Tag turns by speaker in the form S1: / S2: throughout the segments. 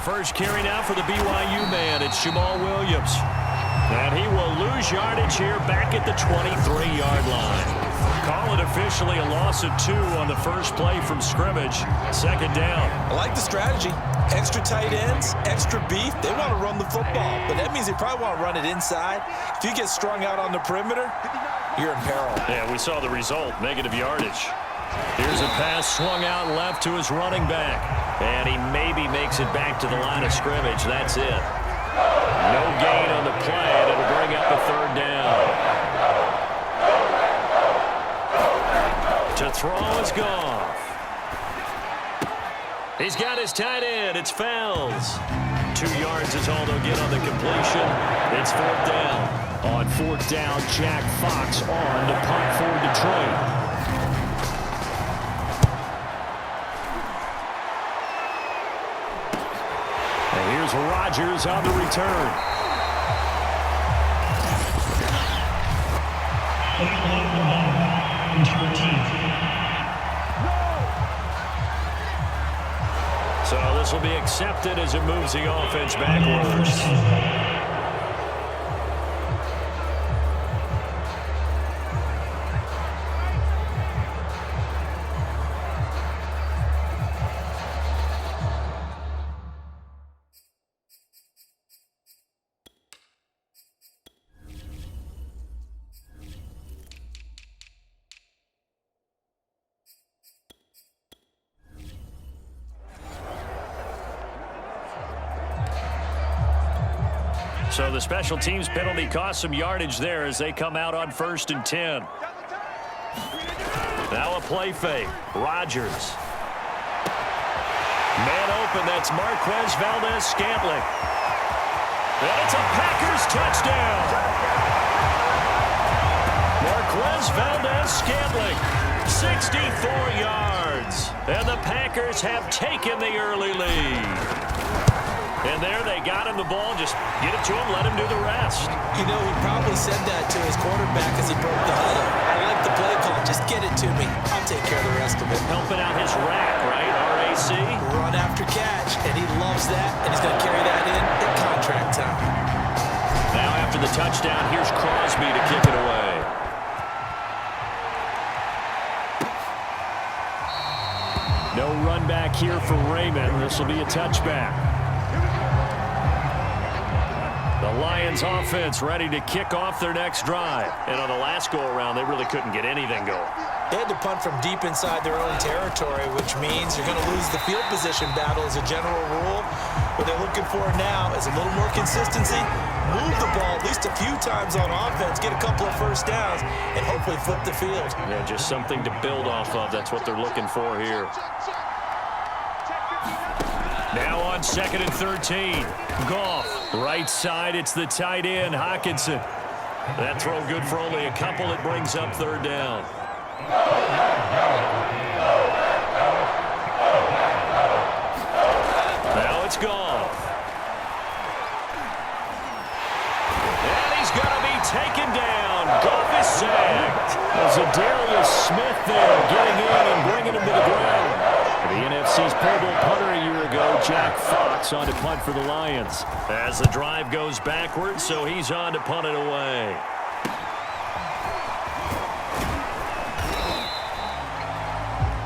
S1: first carry now for the BYU man. It's Jamal Williams. And he will lose yardage here back at the 23-yard line. Call it officially a loss of 2 on the first play from scrimmage. Second down.
S2: I like the strategy. Extra tight ends, extra beef. They want to run the football, but that means they probably want to run it inside. If you get strung out on the perimeter, you're in peril.
S1: Yeah, we saw the result, negative yardage. Here's a pass swung out left to his running back. And he maybe makes it back to the line of scrimmage. That's it. No gain on the play, and it'll bring up a third down. To throw is Goff. He's got his tight end. It's Fells. 2 yards is all they'll get on the completion. It's fourth down. On fourth down, Jack Fox on to punt for Detroit. And here's Rodgers on the return. So this will be accepted as it moves the offense backwards. So the special teams penalty cost some yardage there as they come out on 1st and 10. Now a play fake. Rodgers. Man open. That's Marquez Valdez-Scantling. And it's a Packers touchdown. Marquez Valdez-Scantling. 64 yards. And the Packers have taken the early lead. And there they got him the ball. Just get it to him, let him do the rest.
S2: You know, he probably said that to his quarterback as he broke the huddle. I like the play call. Just get it to me. I'll take care of the rest of it.
S1: Helping out his rack, right? RAC.
S2: Run after catch, and he loves that, and he's going to carry that in at contract time.
S1: Now after the touchdown, here's Crosby to kick it away. No run back here for Raymond. This will be a touchback. The Lions offense ready to kick off their next drive. And on the last go-around, they really couldn't get anything going.
S2: They had to punt from deep inside their own territory, which means you're going to lose the field position battle as a general rule. What they're looking for now is a little more consistency, move the ball at least a few times on offense, get a couple of first downs, and hopefully flip the field.
S1: Yeah, just something to build off of. That's what they're looking for here. Now on 2nd and 13. Goff. Right side, it's the tight end, Hockenson. That throw good for only a couple. It brings up third down. Now it's Goff. And he's going to be taken down. Goff is sacked. There's a Darius Smith there getting in and bringing him to the ground. The NFC's Pro Bowl punter a year ago, Jack Fox, on to punt for the Lions. As the drive goes backwards, so he's on to punt it away.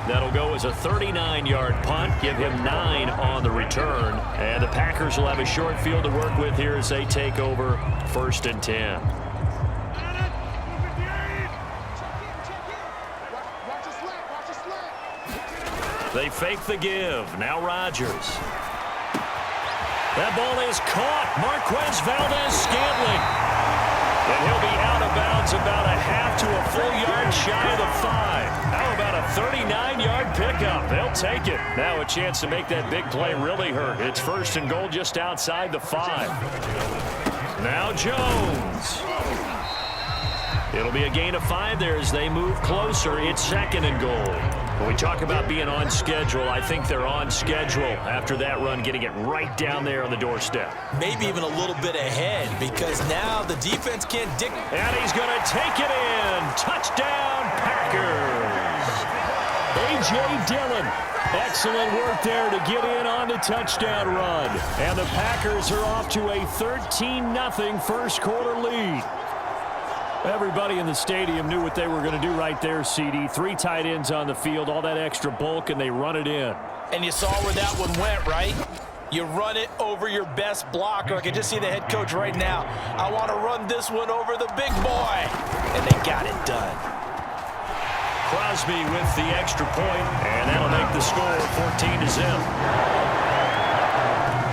S1: That'll go as a 39-yard punt, give him 9 on the return. And the Packers will have a short field to work with here as they take over 1st and 10. They fake the give. Now Rodgers. That ball is caught. Marquez Valdez-Scantling. And he'll be out of bounds about a half to a full yard shy of the 5. How about a 39-yard pickup? They'll take it. Now a chance to make that big play really hurt. It's 1st and goal just outside the 5. Now Jones. It'll be a gain of 5 there as they move closer. It's 2nd and goal. When we talk about being on schedule, I think they're on schedule after that run, getting it right down there on the doorstep.
S2: Maybe even a little bit ahead because now the defense can't dictate.
S1: And he's going to take it in. Touchdown, Packers. A.J. Dillon Excellent work there to get in on the touchdown run. And the Packers are off to a 13-0 first quarter lead. Everybody in the stadium knew what they were going to do right there, CD. 3 tight ends on the field, all that extra bulk, and they run it in.
S2: And you saw where that one went, right? You run it over your best blocker. I can just see the head coach right now. I want to run this one over the big boy. And they got it done.
S1: Crosby with the extra point, and that'll make the score 14-0.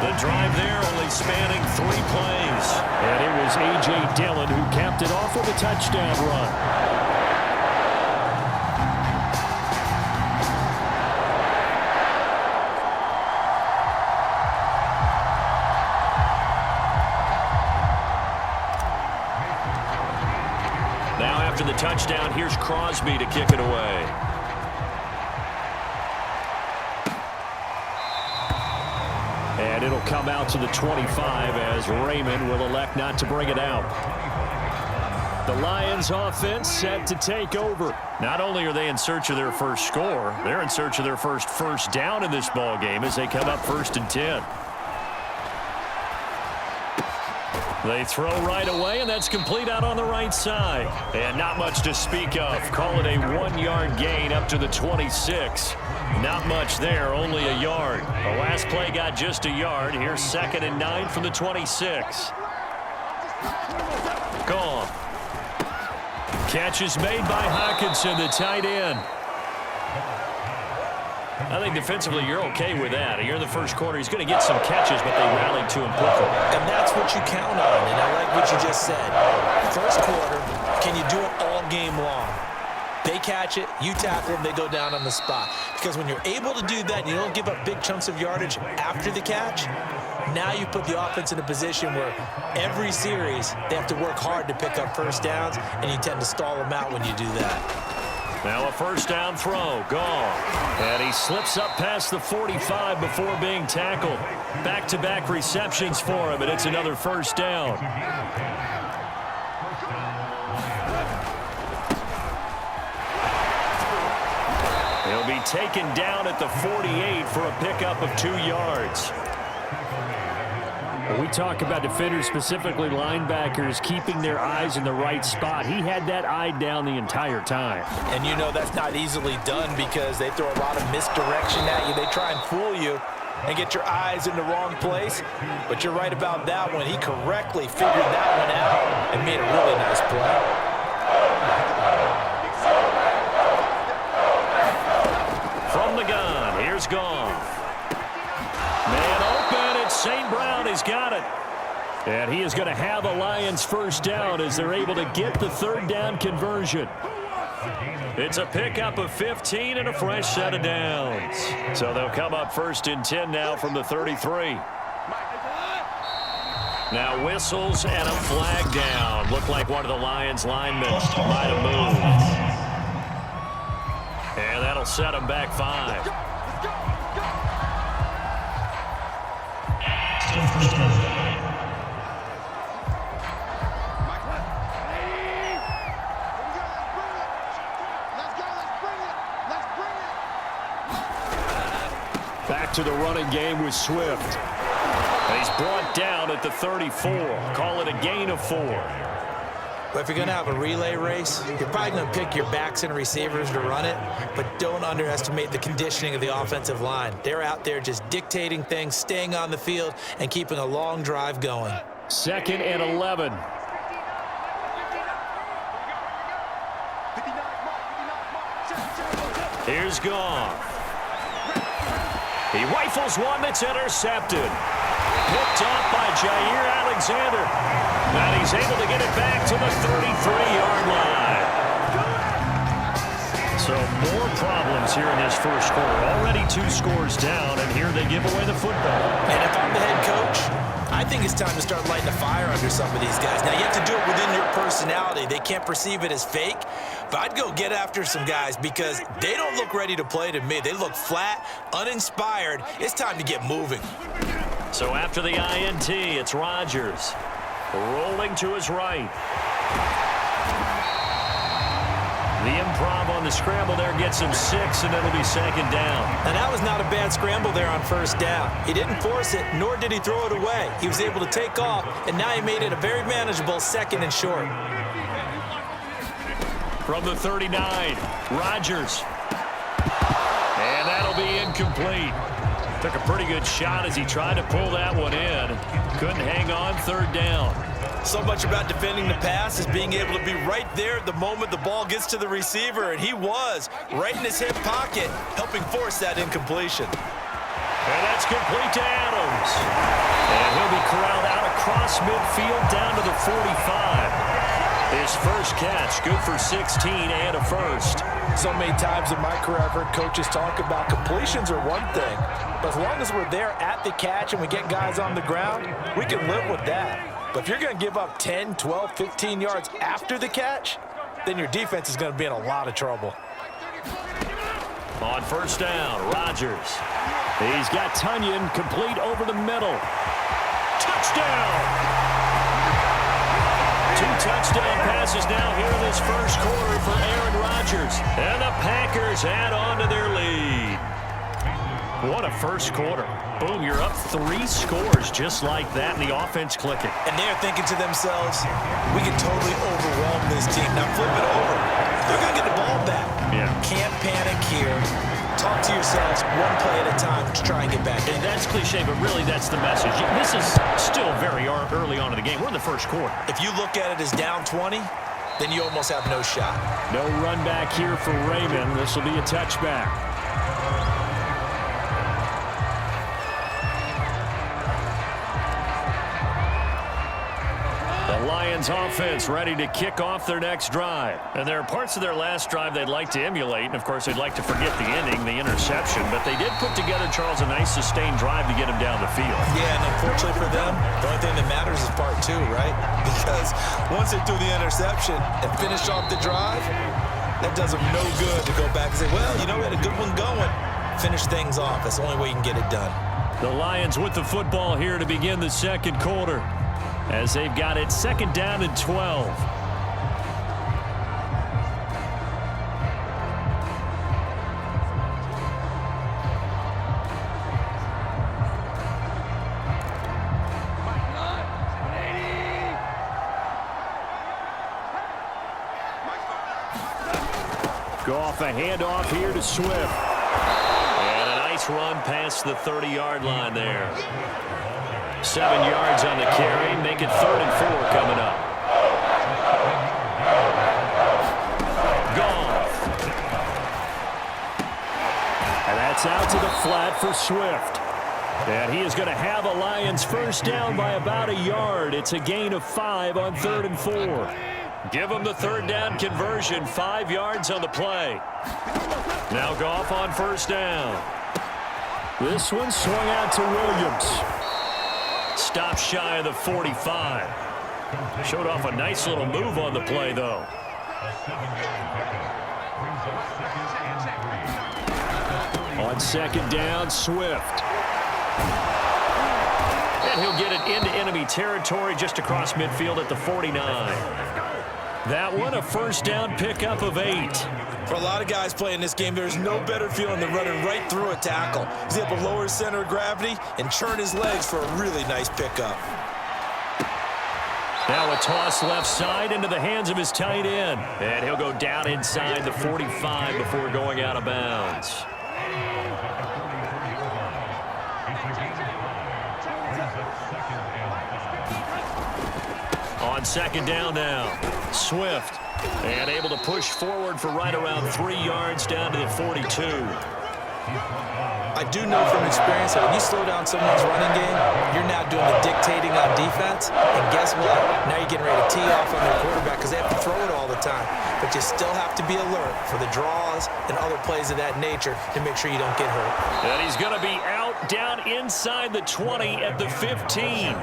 S1: The drive there only spanning 3 plays. And it was A.J. Dillon who capped it off with a touchdown run. Now after the touchdown, here's Crosby to kick it away. And it'll come out to the 25 as Raymond will elect not to bring it out. The Lions offense set to take over. Not only are they in search of their first score, they're in search of their first down in this ball game as they come up 1st and 10. They throw right away, and that's complete out on the right side. And not much to speak of. Call it a 1-yard gain up to the 26. Not much there, only a yard. The last play got just a yard. Here's 2nd and 9 from the 26. Gone. Catch is made by Hockenson, the tight end. I think defensively you're okay with that. You're in the first quarter. He's going to get some catches, but they rallied to him quickly.
S2: And that's what you count on, and I like what you just said. First quarter, can you do it all game long? They catch it, you tackle them, they go down on the spot. Because when you're able to do that and you don't give up big chunks of yardage after the catch, now you put the offense in a position where every series they have to work hard to pick up first downs, and you tend to stall them out when you do that.
S1: Now a first down throw, gone. And he slips up past the 45 before being tackled. Back-to-back receptions for him, and it's another first down. He'll be taken down at the 48 for a pickup of 2 yards. We talk about defenders, specifically linebackers, keeping their eyes in the right spot. He had that eye down the entire time.
S2: And you know that's not easily done because they throw a lot of misdirection at you. They try and fool you and get your eyes in the wrong place. But you're right about that one. He correctly figured that one out and made a really nice play.
S1: From the gun, here's Goff. Man open, it's St. Brown. He's got it. And he is going to have a Lions first down as they're able to get the 3rd down conversion. It's a pickup of 15 and a fresh set of downs. So they'll come up 1st and 10 now from the 33. Now whistles and a flag down. Looked like one of the Lions linemen might have moved. And that'll set them back 5. Back to the running game with Swift. He's brought down at the 34. Call it a gain of 4.
S2: But if you're going to have a relay race, you're probably going to pick your backs and receivers to run it, but don't underestimate the conditioning of the offensive line. They're out there just dictating things, staying on the field, and keeping a long drive going.
S1: 2nd and 11. Here's Goff. He rifles one that's intercepted. Picked off by Jair Alexander. And he's able to get it back to the 33-yard line. So more problems here in this first quarter. Already 2 scores down, and here they give away the football.
S2: And if I'm the head coach, I think it's time to start lighting a fire under some of these guys. Now, you have to do it within your personality. They can't perceive it as fake. But I'd go get after some guys because they don't look ready to play to me. They look flat, uninspired. It's time to get moving.
S1: So after the INT, it's Rodgers rolling to his right. The improv on the scramble there gets him 6, and it'll be second down.
S2: And that was not a bad scramble there on first down. He didn't force it, nor did he throw it away. He was able to take off, and now he made it a very manageable second and short.
S1: From the 39, Rodgers. And that'll be incomplete. Took a pretty good shot as he tried to pull that one in. Couldn't hang on, third down.
S2: So much about defending the pass is being able to be right there at the moment the ball gets to the receiver, and he was right in his hip pocket, helping force that incompletion.
S1: And that's complete to Adams. And he'll be corralled out across midfield down to the 45. His first catch, good for 16 and a first.
S2: So many times in my career I've heard coaches talk about completions are one thing, but as long as we're there at the catch and we get guys on the ground, we can live with that. But if you're going to give up 10, 12, 15 yards after the catch, then your defense is going to be in a lot of trouble.
S1: On first down, Rodgers. He's got Tunyon complete over the middle. Touchdown! 2 touchdown passes now here in this first quarter for Aaron Rodgers. And the Packers add on to their lead. What a first quarter. Boom, you're up 3 scores just like that, and the offense clicking.
S2: And they're thinking to themselves, we can totally overwhelm this team. Now flip it over. They're going to get the ball back.
S1: Yeah.
S2: Can't panic here. Talk to yourselves one play at a time to try and get back in.
S1: And that's cliche, but really that's the message. This is still very early on in the game. We're in the first quarter.
S2: If you look at it as down 20, then you almost have no shot.
S1: No run back here for Raymond. This will be a touchback. The Lions offense ready to kick off their next drive. And there are parts of their last drive they'd like to emulate. And, of course, they'd like to forget the ending, the interception. But they did put together, Charles, a nice sustained drive to get him down the field.
S2: Yeah, and unfortunately for them, the only thing that matters is part 2, right? Because once they threw the interception and finished off the drive, that does them no good to go back and say, well, you know, we had a good one going. Finish things off. That's the only way you can get it done.
S1: The Lions with the football here to begin the second quarter, as they've got it second down and 12. Go off a handoff here to Swift. And a nice run past the 30-yard line there. 7 yards on the carry, make it 3rd and 4 coming up. Goff. And that's out to the flat for Swift. And he is going to have a Lions first down by about a yard. It's a gain of 5 on 3rd and 4. Give him the 3rd down conversion, 5 yards on the play. Now Goff on first down. This one swung out to Williams. Stop shy of the 45. Showed off a nice little move on the play, though. On second down, Swift. And he'll get it into enemy territory just across midfield at the 49. That one, a first down pickup of 8.
S2: For a lot of guys playing this game, there's no better feeling than running right through a tackle. He's able to lower his center of gravity and churn his legs for a really nice pickup.
S1: Now a toss left side into the hands of his tight end. And he'll go down inside the 45 before going out of bounds. On second down now, Swift. And able to push forward for right around 3 yards down to the 42.
S2: I do know from experience that when you slow down someone's running game, you're now doing the dictating on defense. And guess what? Now you're getting ready to tee off on their quarterback because they have to throw it all the time. But you still have to be alert for the draws and other plays of that nature to make sure you don't get hurt.
S1: And he's going to be out down inside the 20 at the 15.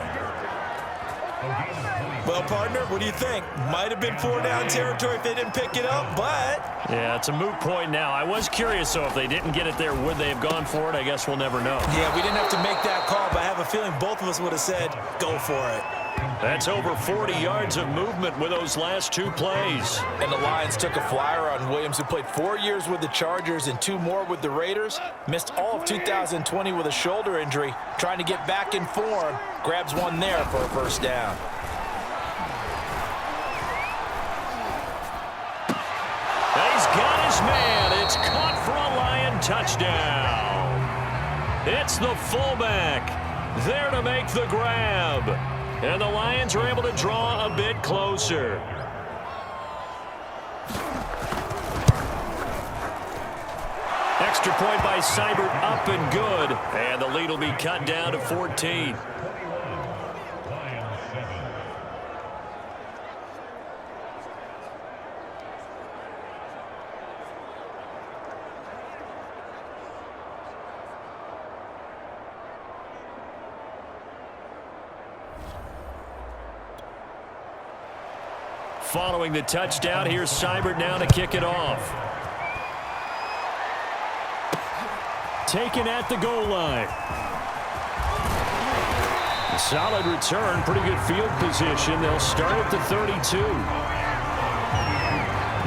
S2: Well, partner, what do you think? Might have been 4 down territory if they didn't pick it up, but...
S1: Yeah, it's a moot point now. I was curious, though, if they didn't get it there, would they have gone for it? I guess we'll never know.
S2: Yeah, we didn't have to make that call, but I have a feeling both of us would have said, go for it.
S1: That's over 40 yards of movement with those last 2 plays.
S2: And the Lions took a flyer on Williams, who played 4 years with the Chargers and 2 more with the Raiders. Missed all of 2020 with a shoulder injury. Trying to get back in form. Grabs one there for a first down.
S1: He's got his man. It's caught for a Lion touchdown. It's the fullback there to make the grab. And the Lions are able to draw a bit closer. Extra point by Seibert, up and good. And the lead will be cut down to 14. Following the touchdown, here's Seibert now to kick it off. Taken at the goal line. A solid return, pretty good field position. They'll start at the 32.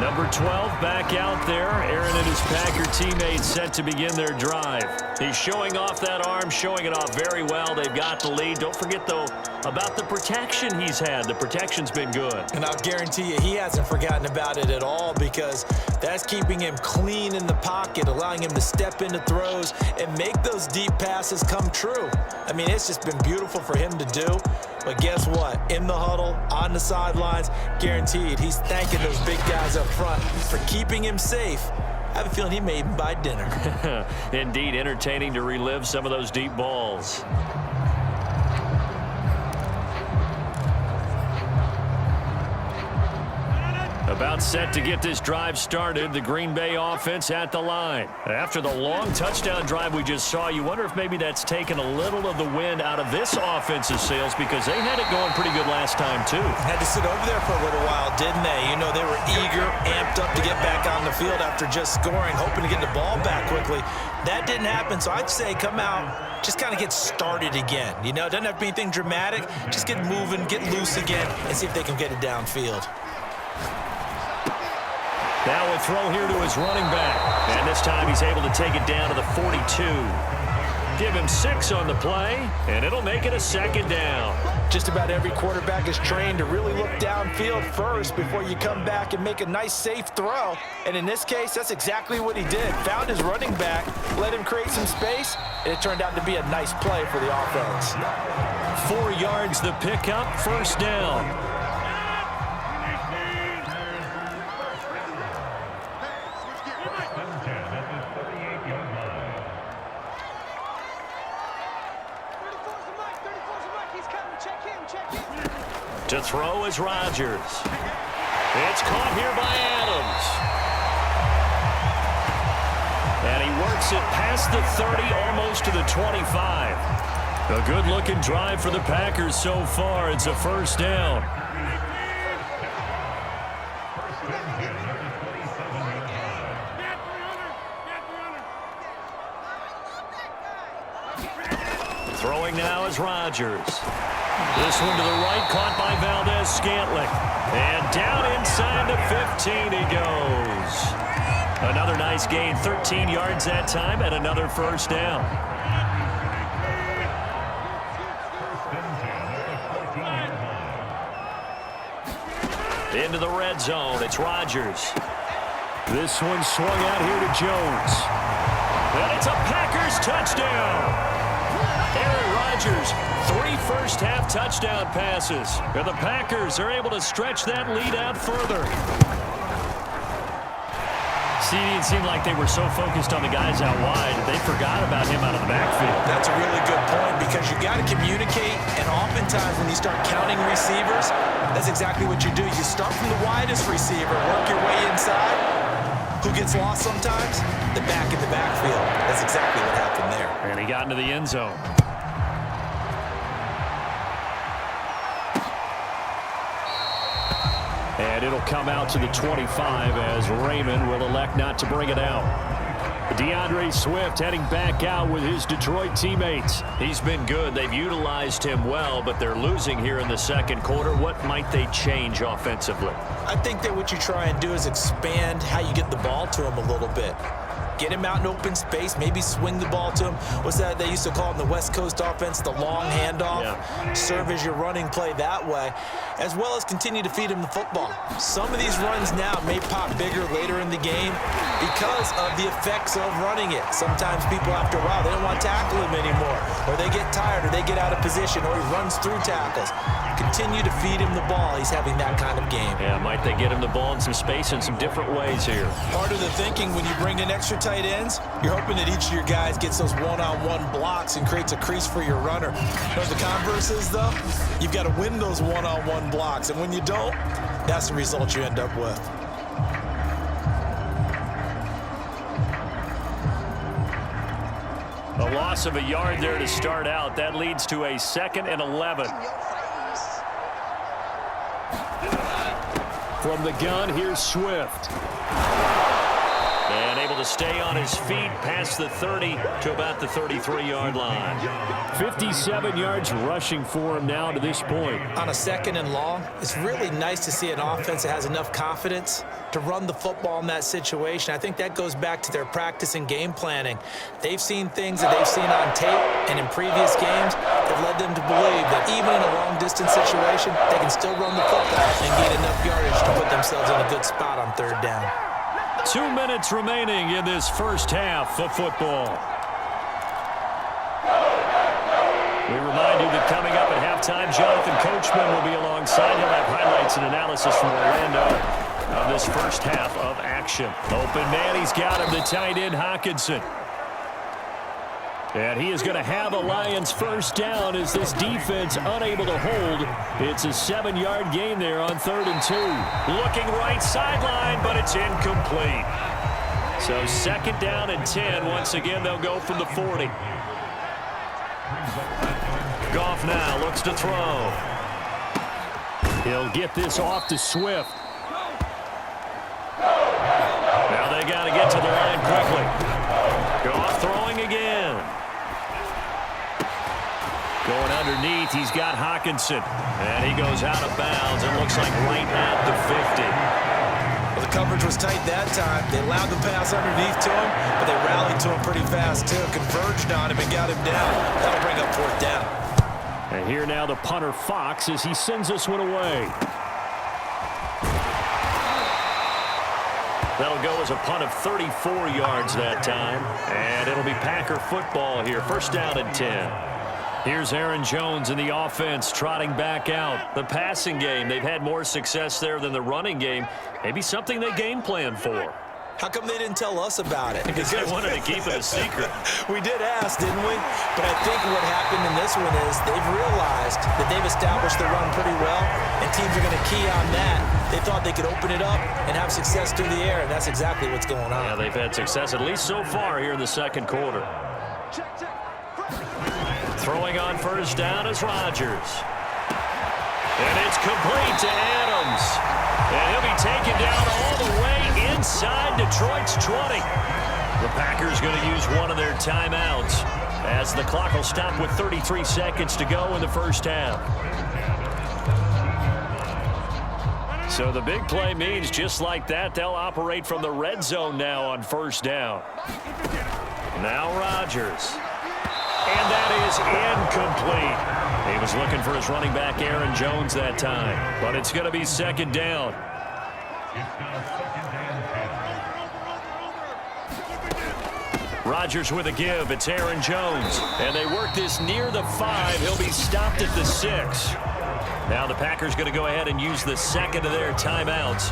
S1: Number 12 back out there. Aaron and his Packer teammates set to begin their drive. He's showing off that arm, showing it off very well. They've got the lead. Don't forget, though, about the protection he's had. The protection's been good.
S2: And I'll guarantee you he hasn't forgotten about it at all, because that's keeping him clean in the pocket, allowing him to step into throws and make those deep passes come true. I mean, it's just been beautiful for him to do. But guess what? In the huddle, on the sidelines, guaranteed he's thanking those big guys up front for keeping him safe. I have a feeling he may even buy dinner.
S1: Indeed, entertaining to relive some of those deep balls. About set to get this drive started. The Green Bay offense at the line. After the long touchdown drive we just saw, you wonder if maybe that's taken a little of the wind out of this offensive sails, because they had it going pretty good last time too.
S2: Had to sit over there for a little while, didn't they? You know, they were eager, amped up to get back on the field after just scoring, hoping to get the ball back quickly. That didn't happen, so I'd say come out, just kind of get started again. You know, it doesn't have to be anything dramatic. Just get moving, get loose again, and see if they can get it downfield.
S1: Now a throw here to his running back. And this time he's able to take it down to the 42. Give him 6 on the play, and it'll make it a second down.
S2: Just about every quarterback is trained to really look downfield first before you come back and make a nice, safe throw. And in this case, that's exactly what he did. Found his running back, let him create some space, and it turned out to be a nice play for the offense.
S1: 4 yards the pickup, first down. To throw is Rodgers. It's caught here by Adams. And he works it past the 30, almost to the 25. A good-looking drive for the Packers so far. It's a first down. Throwing now is Rodgers. This one to the right, caught by Valdez-Scantling. And down inside the 15 he goes. Another nice gain, 13 yards that time, and another first down. Into the red zone, it's Rodgers. This one swung out here to Jones. And it's a Packers touchdown. Aaron Rodgers, 3 first-half touchdown passes. And the Packers are able to stretch that lead out further. See, it didn't seem like they were so focused on the guys out wide that they forgot about him out of the backfield.
S2: That's a really good point, because you got to communicate, and oftentimes when you start counting receivers, that's exactly what you do. You start from the widest receiver, work your way inside. Who gets lost sometimes? The back in the backfield. That's exactly what happened there.
S1: And he got into the end zone. And it'll come out to the 25 as Raymond will elect not to bring it out. DeAndre Swift heading back out with his Detroit teammates. He's been good. They've utilized him well, but they're losing here in the second quarter. What might they change offensively?
S2: I think that what you try and do is expand how you get the ball to him a little bit. Get him out in open space, maybe swing the ball to him. What's that they used to call in the West Coast offense, the long handoff? Yeah. Serve as your running play that way, as well as continue to feed him the football. Some of these runs now may pop bigger later in the game because of the effects of running it. Sometimes people, after a while, they don't want to tackle him anymore, or they get tired, or they get out of position, or he runs through tackles. Continue to feed him the ball. He's having that kind of game.
S1: Yeah, might they get him the ball in some space in some different ways here.
S2: Part of the thinking when you bring in extra tight ends, you're hoping that each of your guys gets those one-on-one blocks and creates a crease for your runner. But the converse is, though, you've got to win those one-on-one blocks. And when you don't, that's the result you end up with.
S1: A loss of a yard there to start out. That leads to a 2nd and 11. From the gun, here's Swift. And able to stay on his feet past the 30 to about the 33-yard line. 57 yards rushing for him now to this point.
S2: On a 2nd and long, it's really nice to see an offense that has enough confidence to run the football in that situation. I think that goes back to their practice and game planning. They've seen things that they've seen on tape and in previous games that led them to believe that even in a long-distance situation, they can still run the football and gain enough yardage to put themselves in a good spot on 3rd down.
S1: 2 minutes remaining in this first half of football. We remind you that coming up at halftime, Jonathan Coachman will be alongside. He'll have highlights and analysis from Orlando of this first half of action. Open man, he's got him, the tight end, Hockenson. And he is going to have a Lions first down as this defense unable to hold. It's a 7-yard gain there on 3rd and 2. Looking right sideline, but it's incomplete. So 2nd down and 10. Once again, they'll go from the 40. Goff now looks to throw. He'll get this off to Swift. Now they got to get to the line quickly. Goff throwing again. Going underneath, he's got Hockenson. And he goes out of bounds. It looks like right at the 50.
S2: Well, the coverage was tight that time. They allowed the pass underneath to him, but they rallied to him pretty fast, too. Converged on him and got him down. That'll bring up 4th down.
S1: And here now the punter, Fox, as he sends this one away. That'll go as a punt of 34 yards that time. And it'll be Packer football here. 1st down and 10. Here's Aaron Jones in the offense trotting back out. The passing game, they've had more success there than the running game. Maybe something they game plan for.
S2: How come they didn't tell us about it?
S1: Because they wanted to keep it a secret.
S2: We did ask, didn't we? But I think what happened in this one is they've realized that they've established the run pretty well, and teams are going to key on that. They thought they could open it up and have success through the air, and that's exactly what's going on.
S1: Yeah, they've had success at least so far here in the second quarter. Throwing on 1st down is Rodgers. And it's complete to Adams. And he'll be taken down all the way inside Detroit's 20. The Packers going to use one of their timeouts as the clock will stop with 33 seconds to go in the first half. So the big play means just like that, they'll operate from the red zone now on 1st down. Now Rodgers. And that is incomplete. He was looking for his running back, Aaron Jones, that time. But it's going to be 2nd down. Rodgers with a give. It's Aaron Jones. And they work this near the 5. He'll be stopped at the 6. Now the Packers going to go ahead and use the 2nd of their timeouts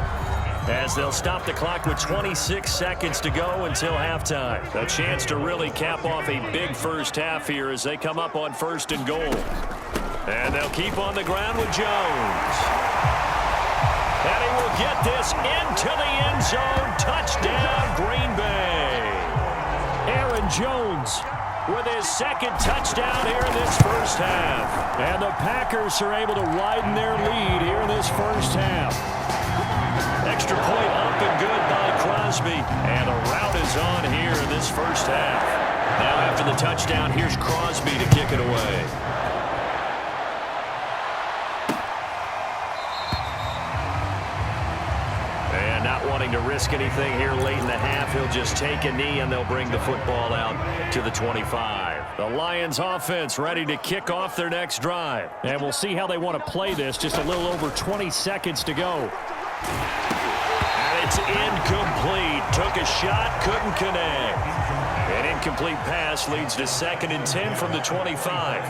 S1: as they'll stop the clock with 26 seconds to go until halftime. A chance to really cap off a big first half here as they come up on 1st and goal. And they'll keep on the ground with Jones. And he will get this into the end zone. Touchdown, Green Bay. Aaron Jones with his 2nd touchdown here in this first half. And the Packers are able to widen their lead here in this first half. Extra point up and good by Crowder. Crosby, and a rout is on here in this first half. Now after the touchdown, here's Crosby to kick it away. And not wanting to risk anything here late in the half, he'll just take a knee and they'll bring the football out to the 25. The Lions offense ready to kick off their next drive.
S3: And we'll see how they want to play this. Just a little over 20 seconds to go.
S1: And it's incomplete. Took a shot, couldn't connect. An incomplete pass leads to 2nd and 10 from the 25.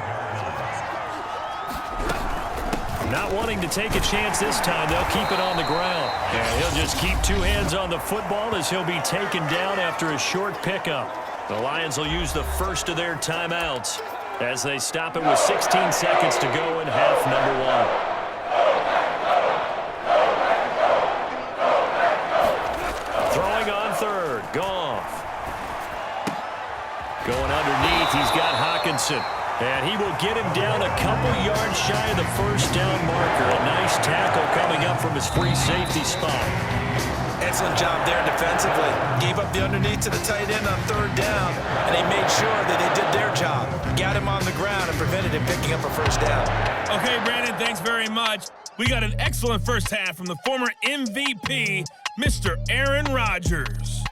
S1: Not wanting to take a chance this time, they'll keep it on the ground. And he'll just keep 2 hands on the football as he'll be taken down after a short pickup. The Lions will use the first of their timeouts as they stop it with 16 seconds to go in half number 1. Throwing on 3rd, Goff. Going underneath, he's got Hockenson. And he will get him down a couple yards shy of the first down marker. A nice tackle coming up from his free safety spot.
S2: Excellent job there defensively. Gave up the underneath to the tight end on 3rd down, and they made sure that they did their job. Got him on the ground and prevented him picking up a first down.
S4: Okay, Brandon, thanks very much. We got an excellent first half from the former MVP, Mr. Aaron Rodgers.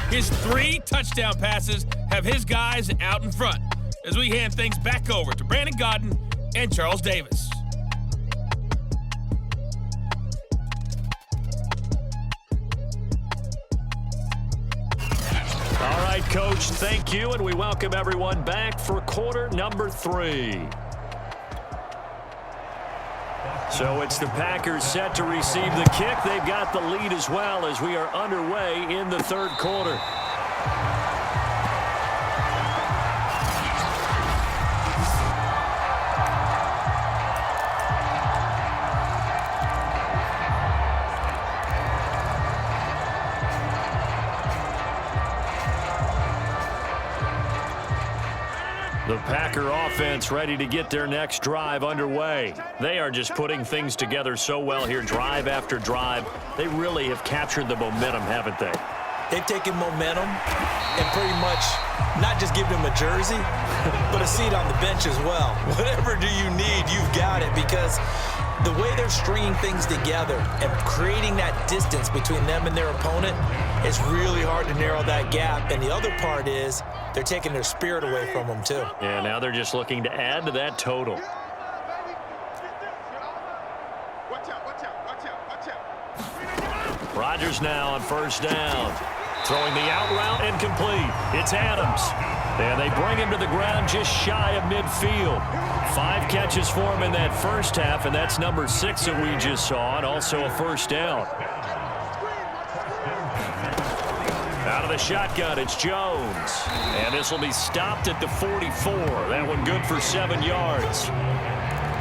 S4: His 3 touchdown passes have his guys out in front as we hand things back over to Brandon Godden and Charles Davis.
S1: All right, Coach, thank you, and we welcome everyone back for quarter number 3. So it's the Packers set to receive the kick. They've got the lead as well as we are underway in the 3rd quarter. The Packer offense ready to get their next drive underway. They are just putting things together so well here, drive after drive. They really have captured the momentum, haven't they?
S2: They've taken momentum and pretty much not just given him a jersey, but a seat on the bench as well. Whatever do you need, you've got it, because the way they're stringing things together and creating that distance between them and their opponent, it's really hard to narrow that gap. And the other part is they're taking their spirit away from them, too.
S1: Yeah, now they're just looking to add to that total. Rodgers now on 1st down. Throwing the out route incomplete. It's Adams. And they bring him to the ground just shy of midfield. 5 catches for him in that first half, and that's number 6 that we just saw, and also a first down. Out of the shotgun, it's Jones. And this will be stopped at the 44. That one good for 7 yards.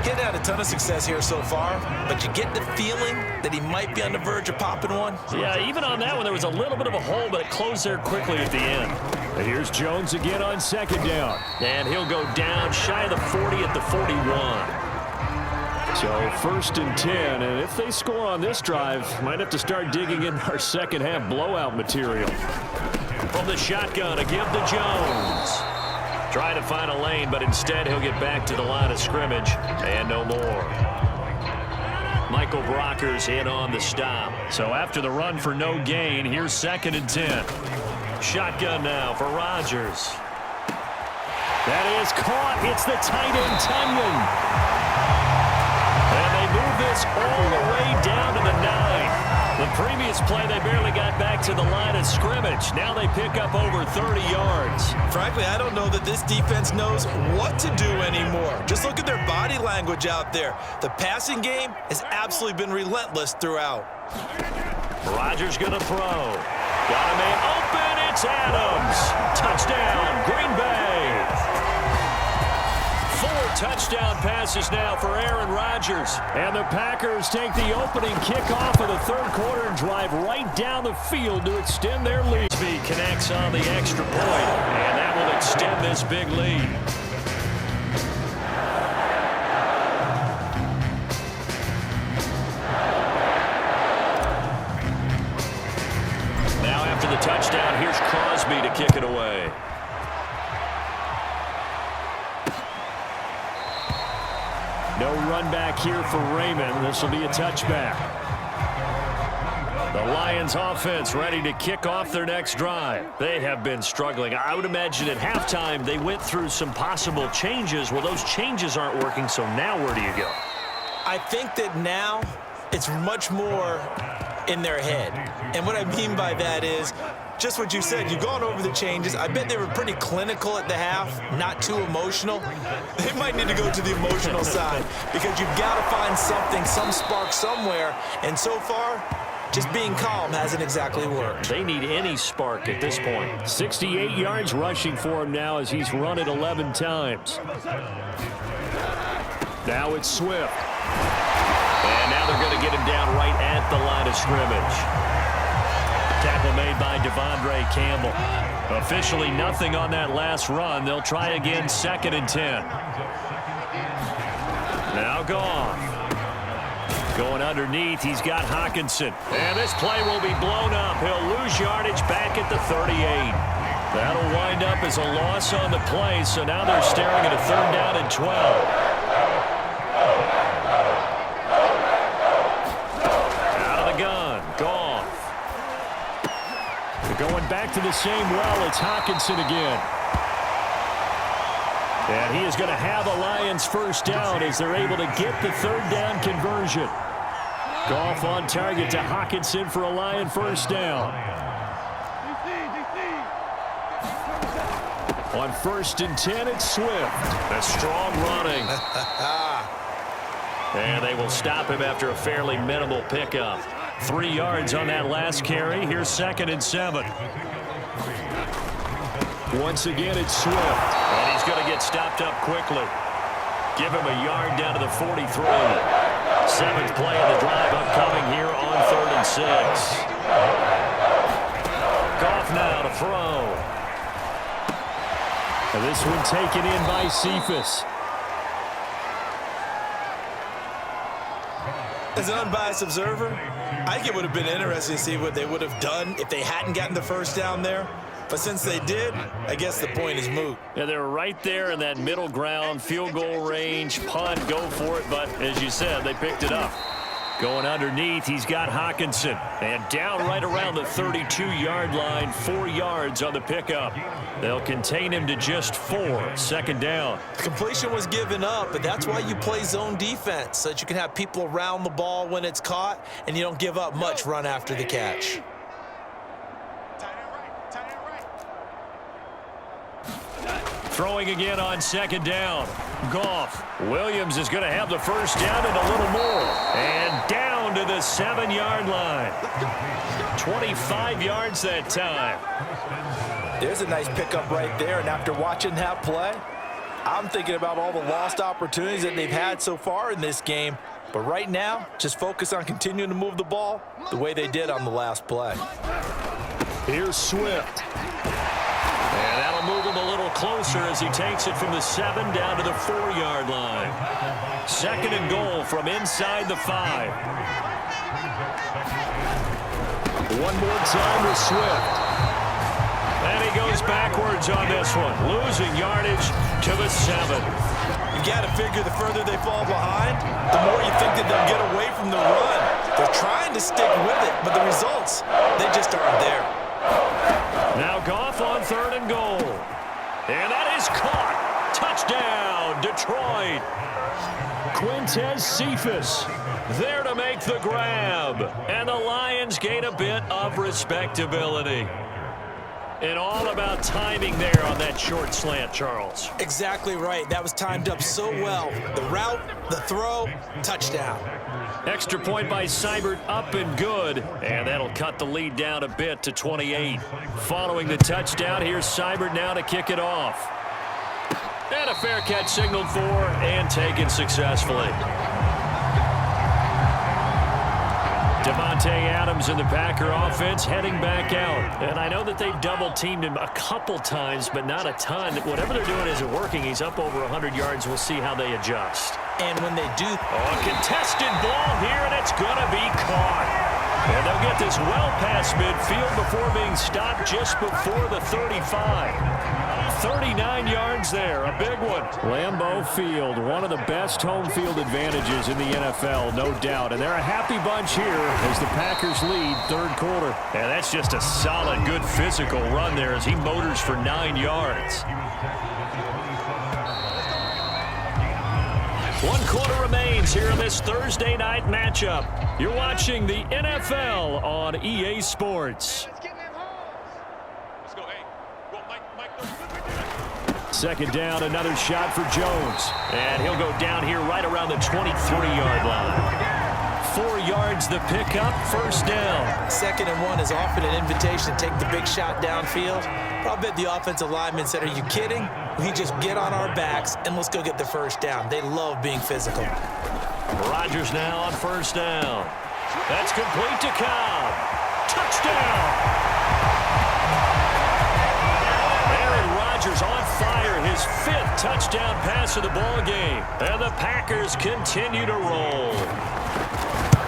S2: He's had a ton of success here so far, but you get the feeling that he might be on the verge of popping one.
S1: Yeah, even on that one, there was a little bit of a hole, but it closed there quickly at the end. And here's Jones again on 2nd down. And he'll go down shy of the 40 at the 41. So 1st and 10, and if they score on this drive, might have to start digging in our second half blowout material. From the shotgun, a give to Jones. Trying to find a lane, but instead he'll get back to the line of scrimmage and no more. Michael Brocker's in on the stop. So after the run for no gain, here's 2nd and 10. Shotgun now for Rodgers. That is caught. It's the tight end, Tunyon. And they move this all the way down to the 9. The previous play, they barely got back to the line of scrimmage. Now they pick up over 30 yards.
S2: Frankly, I don't know that this defense knows what to do anymore. Just look at their body language out there. The passing game has absolutely been relentless throughout.
S1: Rodgers going to throw. Got a man open. It's Adams. Touchdown, Green Bay. 4 touchdown passes now for Aaron Rodgers. And the Packers take the opening kickoff of the 3rd quarter and drive right down the field to extend their lead. Connects on the extra point, and that will extend this big lead. kick it away.
S3: No run back here for Raymond. This will be a touchback. The Lions offense ready to kick off their next drive. They have been struggling. I would imagine at halftime they went through some possible changes. Well, those changes aren't working, so now where do you go?
S2: I think that now it's much more in their head. And what I mean by that is just what you said. You've gone over the changes. I bet they were pretty clinical at the half, not too emotional. They might need to go to the emotional side because you've got to find something, some spark somewhere. And so far, just being calm hasn't exactly worked.
S3: They need any spark at this point. 68 yards rushing for him now as he's run it 11 times. Now it's Swift.
S1: And now they're going to get him down right at the line of scrimmage. Tackle made by Devondre Campbell. Officially nothing on that last run. They'll try again, 2nd and 10. Now Goff. Going underneath, he's got Hockenson. And this play will be blown up. He'll lose yardage back at the 38. That'll wind up as a loss on the play, so now they're staring at a 3rd down and 12. Out of the gun, Goff. Going back to the same well, it's Hockenson again. And he is going to have a Lions 1st down as they're able to get the 3rd down conversion. Goff on target to Hockenson for a Lion 1st down. On 1st and 10, it's Swift. A strong running. And they will stop him after a fairly minimal pickup. 3 yards on that last carry. Here's 2nd and 7. Once again, it's Swift. And he's going to get stopped up quickly. Give him a yard down to the 43. 7th play of the drive upcoming here on 3rd and 6. Goff now to throw. And this one taken in by Cephas.
S2: As an unbiased observer, I think it would have been interesting to see what they would have done if they hadn't gotten the 1st down there. But since they did, I guess the point is moot.
S1: Yeah, they're right there in that middle ground, field goal range, punt, go for it. But as you said, they picked it up. Going underneath, he's got Hockenson. And down right around the 32-yard line, 4 yards on the pickup. They'll contain him to just 4, 2nd down.
S2: Completion was given up, but that's why you play zone defense, so that you can have people around the ball when it's caught, and you don't give up much run after the catch.
S1: Throwing again on 2nd down. Goff. Williams is going to have the 1st down and a little more. And down to the 7-yard line. 25 yards that time.
S2: There's a nice pickup right there, and after watching that play, I'm thinking about all the lost opportunities that they've had so far in this game. But right now, just focus on continuing to move the ball the way they did on the last play.
S3: Here's Swift.
S1: And that'll move him a little closer as he takes it from the 7 down to the 4-yard line. 2nd and goal from inside the 5.
S3: One more time with Swift.
S1: And he goes backwards on this one, losing yardage to the 7.
S2: You got to figure the further they fall behind, the more you think that they'll get away from the run. They're trying to stick with it, but the results, they just aren't there.
S1: Now Goff on 3rd and goal. And that is caught. Touchdown, Detroit.
S3: Quintez Cephas
S1: There to make the grab. And the Lions gain a bit of respectability. And all about timing there on that short slant, Charles.
S2: Exactly right. That was timed up so well. The route, the throw, touchdown.
S1: Extra point by Seibert, up and good. And that'll cut the lead down a bit to 28. Following the touchdown, here's Seibert now to kick it off. And a fair catch signaled for and taken successfully. Devontae Adams in the Packer offense heading back out. And I know that they've double-teamed him a couple times, but not a ton. Whatever they're doing isn't working. He's up over 100 yards. We'll see how they adjust.
S2: And when they do...
S1: A contested ball here, and it's going to be caught. And they'll get
S3: get this well past midfield before being stopped just before the 35. 39 yards there, a big one. Lambeau Field, one of the best home field advantages in the NFL, no doubt. And they're a happy bunch here as the Packers lead third quarter. And that's just a solid, good physical run there as he motors for 9 yards. 1 quarter remains here in this Thursday night matchup. You're watching the NFL on EA Sports. Second down, another shot for Jones. And he'll go down here right around the 23-yard line. 4 yards the pickup, first down.
S2: 2nd and 1 is often an invitation to take the big shot downfield. I'll bet the offensive lineman said, are you kidding? We just get on our backs and let's go get the first down. They love being physical.
S3: Rodgers now on first down. That's complete to Cobb. Touchdown! Rodgers on fire, his 5th touchdown pass of the ball game. And the Packers continue to roll.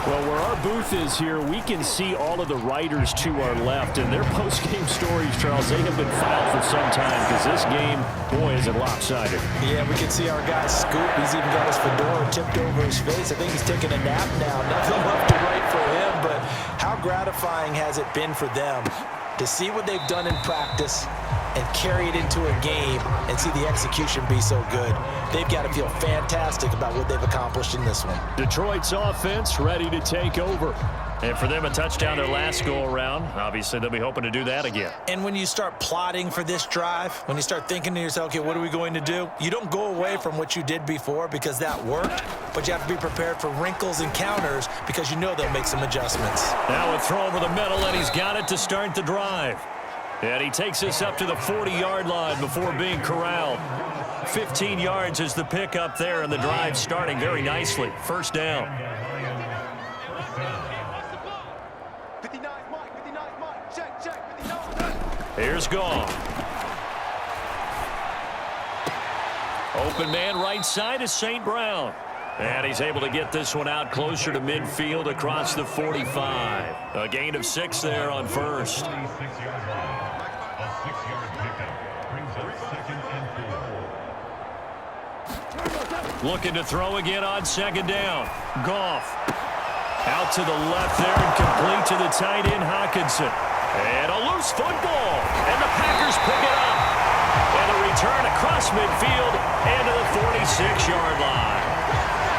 S3: Well, where our booth is here, we can see all of the writers to our left. And their post-game stories, Charles, they have been filed for some time because this game, boy, is it lopsided.
S2: Yeah, we can see our guy Scoop. He's even got his fedora tipped over his face. I think he's taking a nap now. Nothing left to write for him, but how gratifying has it been for them to see what they've done in practice and carry it into a game and see the execution be so good. They've got to feel fantastic about what they've accomplished in this one.
S3: Detroit's offense ready to take over. And for them, a touchdown their last go-around. Obviously, they'll be hoping to do that again.
S2: And when you start plotting for this drive, when you start thinking to yourself, okay, what are we going to do? You don't go away from what you did before because that worked, but you have to be prepared for wrinkles and counters because you know they'll make some adjustments.
S3: Now a throw over the middle, and he's got it to start the drive. And he takes us up to the 40-yard line before being corralled. 15 yards is the pickup there, and the drive starting very nicely. First down.
S5: 59, Mike, check, 59.
S3: Here's Goff. Open man right side is St. Brown. And he's able to get this one out closer to midfield across the 45. A gain of 6 there on first. Looking to throw again on second down. Goff. Out to the left there and complete to the tight end, Hockenson. And a loose football. And the Packers pick it up. And a return across midfield and to the 46-yard line.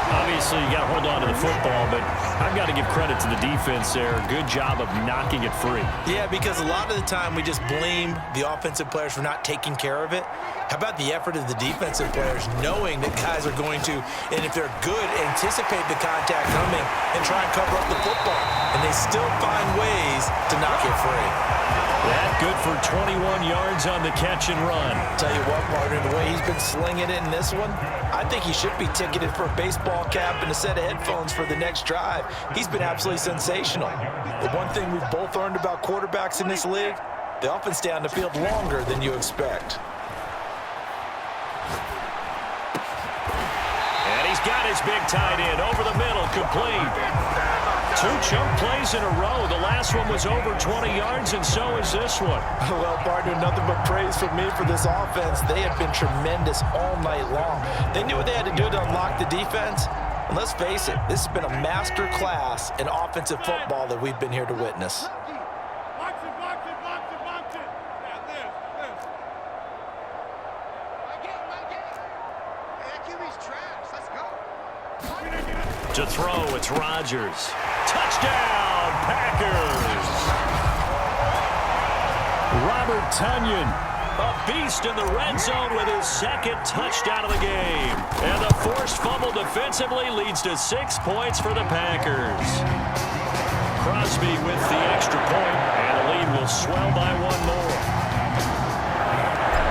S3: Obviously, you got to hold on to the football, but I've got to give credit to the defense there. Good job of knocking it free.
S2: Yeah, because a lot of the time we just blame the offensive players for not taking care of it. How about the effort of the defensive players knowing that guys are going to, and if they're good, anticipate the contact coming and try and cover up the football. And they still find ways to knock it free.
S3: That good for 21 yards on the catch and run.
S2: Tell you what, partner, the way he's been slinging it in this one, I think he should be ticketed for a baseball cap and a set of headphones for the next drive. He's been absolutely sensational. The one thing we've both learned about quarterbacks in this league, they often stay on the field longer than you expect.
S3: And he's got his big tight end over the middle, complete. 2 chunk plays in a row. The last one was over 20 yards, and so is this one.
S2: Well, partner, nothing but praise from me for this offense. They have been tremendous all night long. They knew what they had to do to unlock the defense. And let's face it, this has been a master class in offensive football that we've been here to witness.
S3: To throw, it's Rodgers. Touchdown, Packers! Robert Tonyan, a beast in the red zone with his 2nd touchdown of the game. And the forced fumble defensively leads to 6 points for the Packers. Crosby with the extra point, and the lead will swell by 1 more.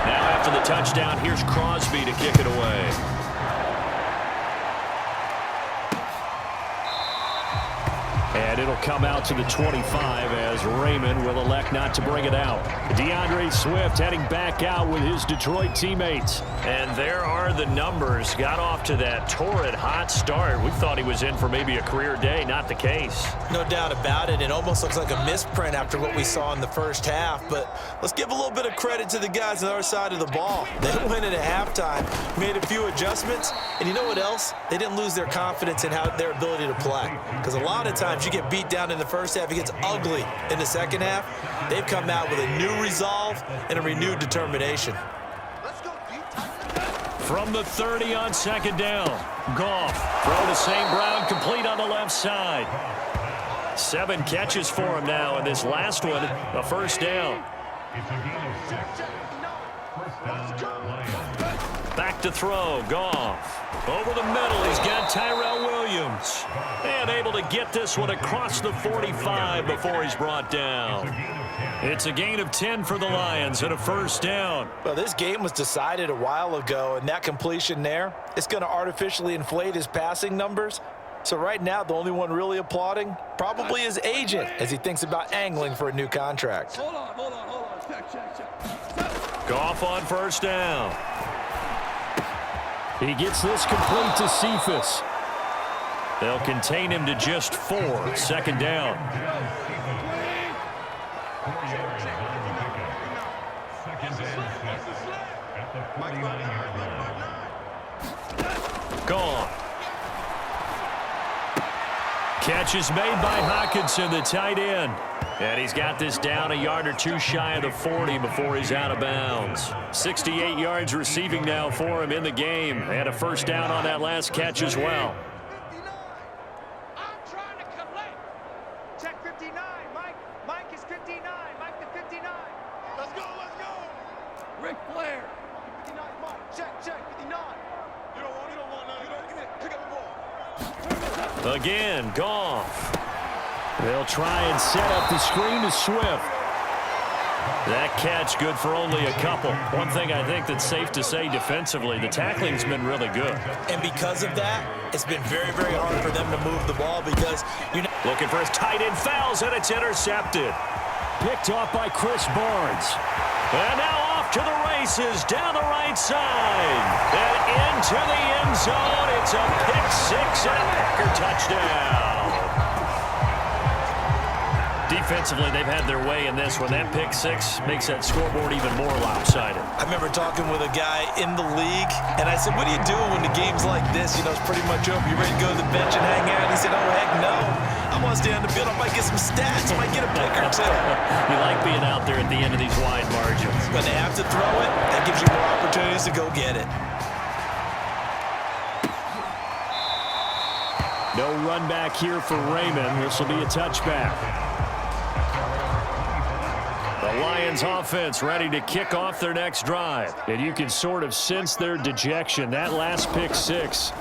S3: Now after the touchdown, here's Crosby to kick it away. And And it'll come out to the 25 as Raymond will elect not to bring it out. DeAndre Swift heading back out with his Detroit teammates.
S1: And there are the numbers. Got off to that torrid hot start. We thought he was in for maybe a career day. Not the case.
S2: No doubt about it. It almost looks like a misprint after what we saw in the first half. But let's give a little bit of credit to the guys on the other side of the ball. They went in at halftime, made a few adjustments, and you know what else? They didn't lose their confidence in their ability to play. Because a lot of times you get beat down in the first half, it gets ugly in the second half. They've come out with a new resolve and a renewed determination.
S3: From the 30 on second down. Goff throw to St. Brown, complete on the left side. 7 catches for him now, and this last one, a first down. Back to throw, Goff. Over the middle, he's got Tyrell Williams. And able to get this one across the 45 before he's brought down. It's a gain of 10 for the Lions and a first down.
S2: Well, this game was decided a while ago, and that completion there, it's going to artificially inflate his passing numbers. So right now, the only one really applauding probably his agent as he thinks about angling for a new contract.
S5: Hold on. Check.
S3: Goff on first down. He gets this complete to Cephas. They'll contain him to just 4. Second down. Gone. Catch is made by Hockenson, the tight end. And he's got this down a yard or two shy of the 40 before he's out of bounds. 68 yards receiving now for him in the game. And a first down on that last catch as well.
S5: 59. I'm trying to collect. Check 59. Mike is 59. Mike the 59. Let's go. Ric Flair. 59, Mike. Check. 59. You don't want none. Give me it. Pick up the ball.
S3: Again, Goff. They'll try and set up the screen to Swift. That catch good for only a couple. One thing I think that's safe to say defensively, the tackling's been really good.
S2: And because of that, it's been very, very hard for them to move the ball because
S3: looking for his tight end, fouls, and it's intercepted. Picked off by Chris Barnes. And now off to the races down the right side. And into the end zone. It's a pick 6 and a Packer touchdown. Defensively, they've had their way in this one. That pick 6 makes that scoreboard even more lopsided.
S2: I remember talking with a guy in the league, and I said, what do you do when the game's like this? You know, it's pretty much over. You ready to go to the bench and hang out? And he said, oh, heck no. I want to stay on the field. I might get some stats. I might get a pick or two.
S3: You like being out there at the end of these wide margins.
S2: When they have to throw it, that gives you more opportunities to go get it.
S3: No run back here for Raymond. This will be a touchback. The Lions offense ready to kick off their next drive. And you can sort of sense their dejection. That last pick 6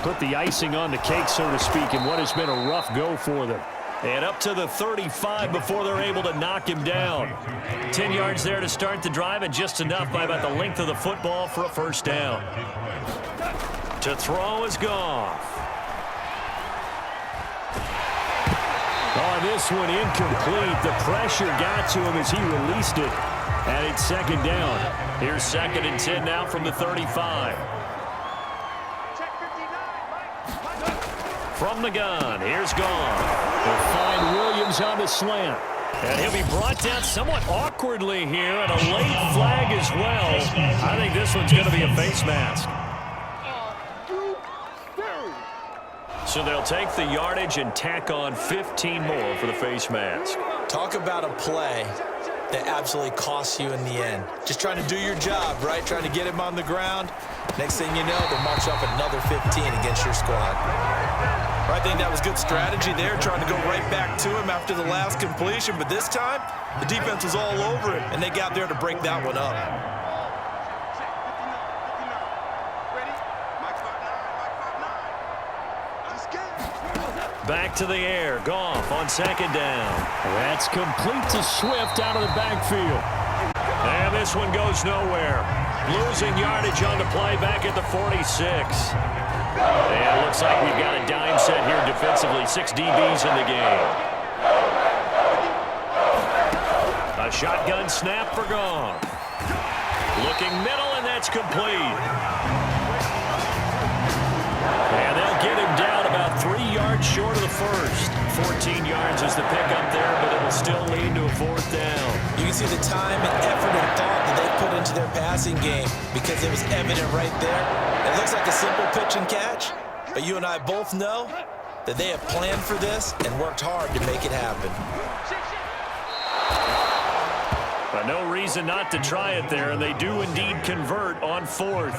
S3: put the icing on the cake, so to speak, in what has been a rough go for them. And up to the 35 before they're able to knock him down. 10 yards there to start the drive, and just enough by about the length of the football for a first down. To throw is Goff. On this one, incomplete. The pressure got to him as he released it. And it's second down. Here's 2nd and 10 now from the 35.
S5: Check 59.
S3: From the gun, here's Goff. They'll find Williams on the slant. And he'll be brought down somewhat awkwardly here, and a late flag as well. I think this one's going to be a face mask. So they'll take the yardage and tack on 15 more for the face mask.
S2: Talk about a play that absolutely costs you in the end. Just trying to do your job, right? Trying to get him on the ground. Next thing you know, they'll march up another 15 against your squad. I think that was good strategy there, trying to go right back to him after the last completion. But this time, the defense was all over it, and they got there to break that one up.
S3: Back to the air. Goff on 2nd down. That's complete to Swift out of the backfield. And this one goes nowhere.
S1: Losing yardage on the play back at the 46. And it looks like we've got a dime set here defensively. 6 DBs in the game. A shotgun snap for Goff. Looking middle, and that's complete. And they'll get him down about 3 yards short of the first. 14 yards is the pickup there, but it will still lead to a 4th down.
S2: You can see the time and effort and thought that they put into their passing game because it was evident right there. It looks like a simple pitch and catch, but you and I both know that they have planned for this and worked hard to make it happen.
S1: But no reason not to try it there, and they do indeed convert on 4th.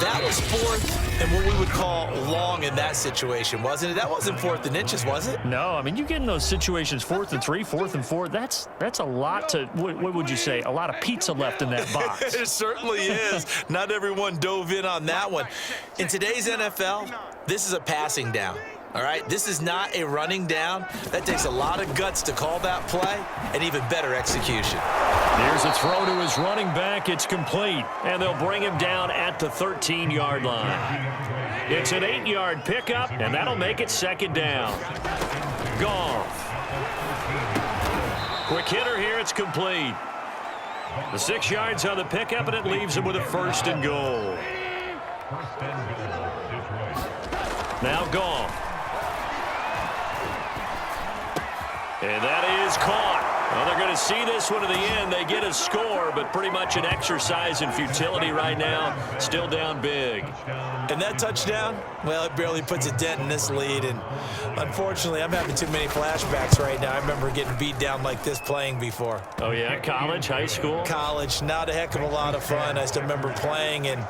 S2: That was 4th and what we would call long in that situation, wasn't it? That wasn't 4th and inches, was it?
S3: No, I mean, you get in those situations 4th and 3, 4th and 4. That's a lot to, what would you say, a lot of pizza left in that box.
S2: It certainly is. Not everyone dove in on that one. In today's NFL, this is a passing down. All right, this is not a running down. That takes a lot of guts to call that play and even better execution.
S1: Here's a throw to his running back. It's complete, and they'll bring him down at the 13-yard line. It's an 8-yard pickup, and that'll make it 2nd down. Goff. Quick hitter here. It's complete. The 6 yards on the pickup, and it leaves him with a 1st and goal. Now Goff. And that is caught. Well, they're going to see this one to the end. They get a score, but pretty much an exercise in futility right now. Still down big.
S2: And that touchdown, well, it barely puts a dent in this lead. And unfortunately, I'm having too many flashbacks right now. I remember getting beat down like this playing before.
S1: Oh, yeah? College, high school?
S2: College, not a heck of a lot of fun. I still remember playing and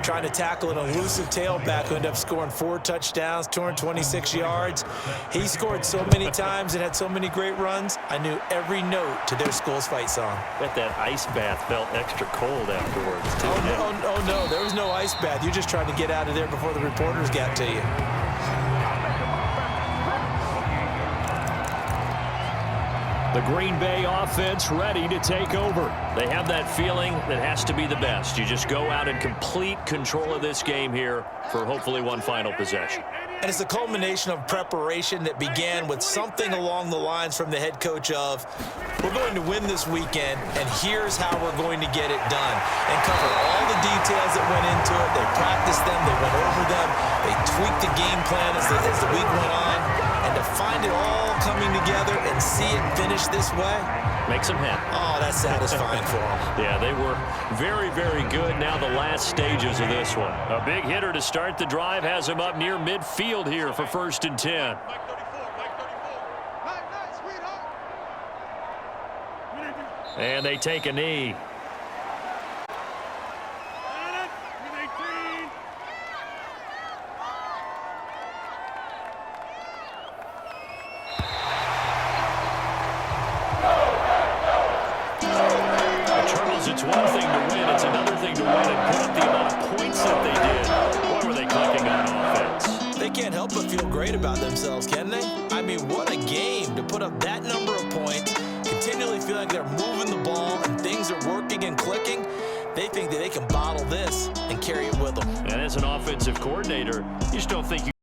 S2: trying to tackle an elusive tailback who ended up scoring 4 touchdowns, 226 yards. He scored so many times and had so many great runs. I knew every note to their school's fight song.
S1: Bet that ice bath felt extra cold afterwards, too.
S2: Oh, no, there was no ice bath. You just tried to get out of there before the reporters got to you.
S1: The Green Bay offense ready to take over. They have that feeling that has to be the best. You just go out in complete control of this game here for hopefully one final possession.
S2: And it's a culmination of preparation that began with something along the lines from the head coach of, we're going to win this weekend, and here's how we're going to get it done. And cover all the details that went into it. They practiced them. They went over them. They tweaked the game plan as the week went on. And to find it all coming together and see it finish this way,
S1: makes them happy.
S2: Oh, that's satisfying for them.
S1: Yeah, they were very, very good. Now the last stages of this one. A big hitter to start the drive has him up near midfield here for 1st and 10. And they take a knee. It's one thing to win, it's another thing to win and put up the amount of points that they did. Boy, were they clicking on offense.
S2: They can't help but feel great about themselves, can they? I mean, what a game to put up that number of points, continually feel like they're moving the ball and things are working and clicking. They think that they can bottle this and carry it with them.
S1: And as an offensive coordinator, you just don't think you